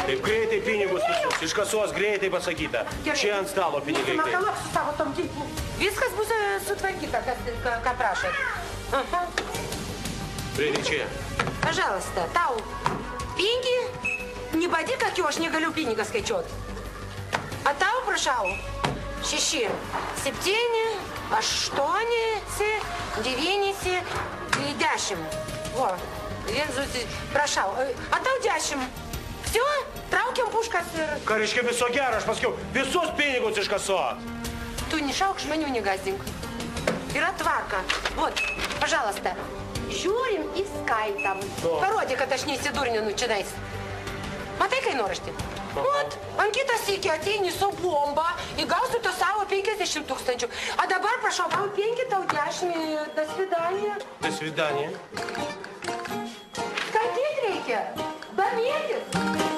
Taip greitai pinigus visus. Iš kasos greitai pasakyta. Čia ant stalo pinigai. Makalok su savo tom ginklu. Viskas bus sutvarkyta, ką prašot. Ага. Приди, čia. Пожалуйста, тау. Пинги? Не поди, как я уж не галю пинга скачет. А тау прошау. 6, 7, 8, 9, 10. Во. Prašau. A tau 10. Все? Traukiam puškas ir... Ką reiškia viso gero, aš pasakiau, visus pinigus iš kasos. Tu нешаuk, žmonių negazdink. Yra tvarka. Вот, пожалуйста. Žiūrim į skaitam. Parodė, kad aš neįsidurninu čionais. Matai kainoraštį? Вот, ant kitas iki ateini su bomba, įgausiu to savo 50 000. A dabar prašau, tau 5, tau 10. До свидания. До свидания. Skaityt reikia. Domėtis.